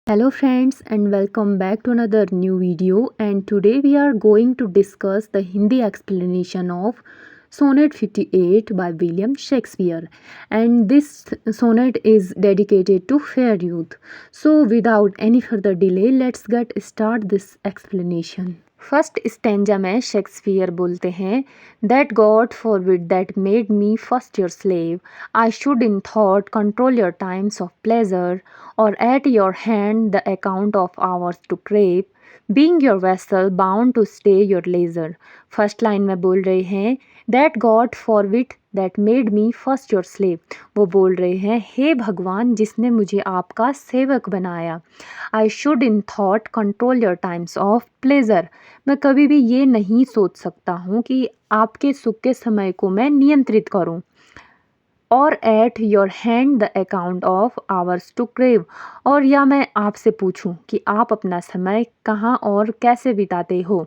Hello friends and welcome back to another new video, and today we are going to discuss the Hindi explanation of Sonnet 58 by William Shakespeare, and this sonnet is dedicated to fair youth. So without any further delay, let's get start this explanation. First stanza में Shakespeare बोलते हैं, that God forbid that made me first your slave, I should in thought control your times of pleasure, or at your hand the account of hours to crave, being your vessel bound to stay your leisure. First line में बोल रहे हैं, that God forbid that made me first your slave. वो बोल रहे हैं, हे भगवान जिसने मुझे आपका सेवक बनाया। आई should in thought control your times of pleasure, मैं कभी भी ये नहीं सोच सकता हूँ कि आपके सुख के समय को मैं नियंत्रित करूँ। और at your hand the account of hours to crave, और या मैं आपसे पूछूं कि आप अपना समय कहाँ और कैसे बिताते हो।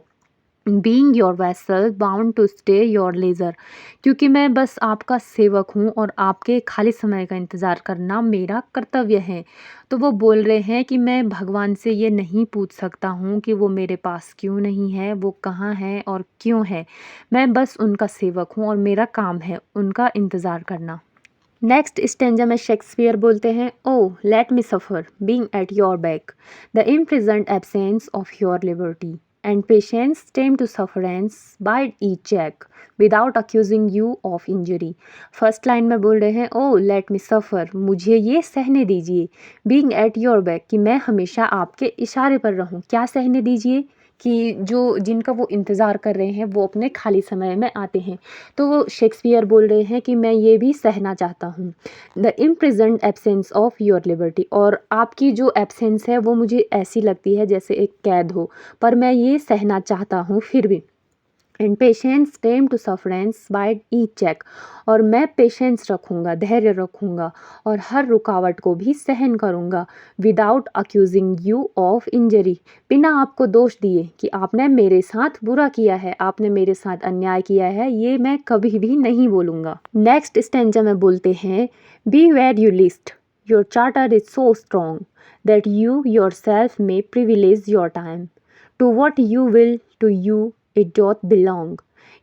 Being your vessel bound to stay your leisure, क्योंकि मैं बस आपका सेवक हूँ और आपके खाली समय का इंतज़ार करना मेरा कर्तव्य है। तो वो बोल रहे हैं कि मैं भगवान से ये नहीं पूछ सकता हूँ कि वो मेरे पास क्यों नहीं है, वो कहाँ है और क्यों है। मैं बस उनका सेवक हूँ और मेरा काम है उनका इंतज़ार करना। नेक्स्ट स्टेंजा में शेक्सपियर बोलते हैं, oh let me suffer being at your beck the imprisoned absence of your liberty and patience tame to sufferance bide each check without accusing you of injury. First line में बोल रहे हैं, oh let me सफ़र, मुझे ये सहने दीजिए, being at your back, कि मैं हमेशा आपके इशारे पर रहूं। क्या सहने दीजिए? कि जो जिनका वो इंतज़ार कर रहे हैं वो अपने खाली समय में आते हैं। तो वो शेक्सपियर बोल रहे हैं कि मैं ये भी सहना चाहता हूँ। The imprisoned absence of your liberty, और आपकी जो एब्सेंस है वो मुझे ऐसी लगती है जैसे एक कैद हो, पर मैं ये सहना चाहता हूँ फिर भी। And patience tame to sufferance by each check, और मैं पेशेंस रखूँगा, धैर्य रखूँगा और हर रुकावट को भी सहन करूँगा। Without accusing you of injury, बिना आपको दोष दिए कि आपने मेरे साथ बुरा किया है, आपने मेरे साथ अन्याय किया है, ये मैं कभी भी नहीं बोलूँगा। नेक्स्ट स्टेंजा में बोलते हैं, be where you list your charter is so strong that you your self may privilege your time to what you will to you it doth belong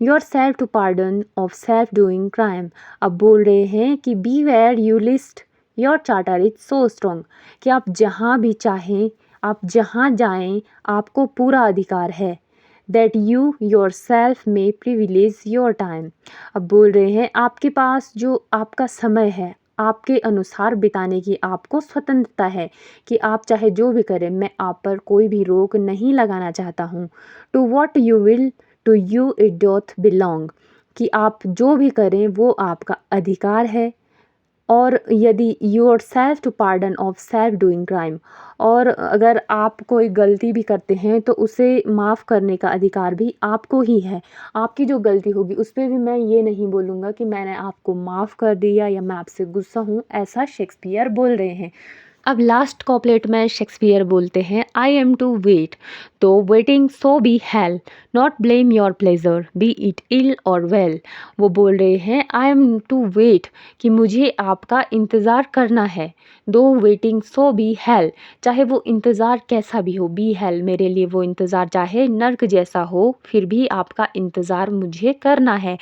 yourself to pardon of self doing crime। अब बोल रहे हैं कि be where you list your charter is so strong, कि आप जहाँ भी चाहें, आप जहाँ जाएं, आपको पूरा अधिकार है। दैट यू योर सेल्फ में प्रिविलेज योर टाइम, अब बोल रहे हैं आपके पास जो आपका समय है, आपके अनुसार बिताने की आपको स्वतंत्रता है कि आप चाहे जो भी करें, मैं आप पर कोई भी रोक नहीं लगाना चाहता हूँ। To what you will to you it doth belong, कि आप जो भी करें वो आपका अधिकार है। और यदि your self to pardon of self doing crime, और अगर आप कोई गलती भी करते हैं तो उसे माफ़ करने का अधिकार भी आपको ही है। आपकी जो गलती होगी उस पर भी मैं ये नहीं बोलूँगा कि मैंने आपको माफ़ कर दिया या मैं आपसे गुस्सा हूँ, ऐसा शेक्सपियर बोल रहे हैं। अब लास्ट कॉपलेट में शेक्सपियर बोलते हैं, I am to wait though waiting so be hell, not blame your pleasure be it ill or well. वो बोल रहे हैं, आई एम टू वेट, कि मुझे आपका इंतज़ार करना है। दो वेटिंग सो बी हेल, चाहे वो इंतज़ार कैसा भी हो, बी हेल, मेरे लिए वो इंतज़ार चाहे नर्क जैसा हो, फिर भी आपका इंतज़ार मुझे करना है।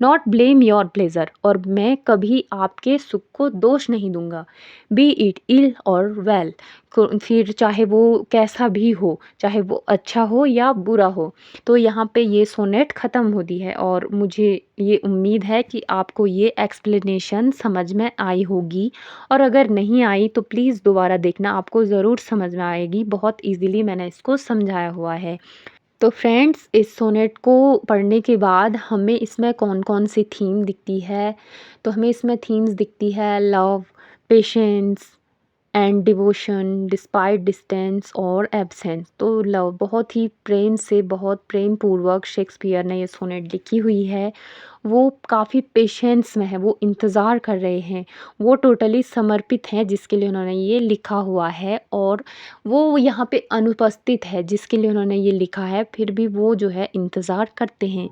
नॉट ब्लेम योर प्लेजर, और मैं कभी आपके सुख को दोष नहीं दूंगा। B it ill or well, फिर चाहे वो कैसा भी हो, चाहे वो अच्छा हो या बुरा हो। तो यहाँ पे ये सोनेट ख़त्म होती है, और मुझे ये उम्मीद है कि आपको ये एक्सप्लेनेशन समझ में आई होगी, और अगर नहीं आई तो प्लीज़ दोबारा देखना, आपको ज़रूर समझ में आएगी। बहुत इजीली मैंने इसको समझाया हुआ है। तो फ्रेंड्स, इस सोनेट को पढ़ने के बाद हमें इसमें कौन कौन सी थीम दिखती है, तो हमें इसमें थीम्स दिखती है love, patience and devotion despite distance और एब्सेंस। तो लव, बहुत ही प्रेम से, बहुत प्रेम पूर्वक शेक्सपियर ने ये सोनेट लिखी हुई है। वो काफ़ी पेशेंस में है, वो इंतज़ार कर रहे हैं, वो टोटली समर्पित हैं जिसके लिए उन्होंने ये लिखा हुआ है, और वो यहाँ पे अनुपस्थित है जिसके लिए उन्होंने ये लिखा है, फिर भी वो जो है इंतज़ार करते हैं।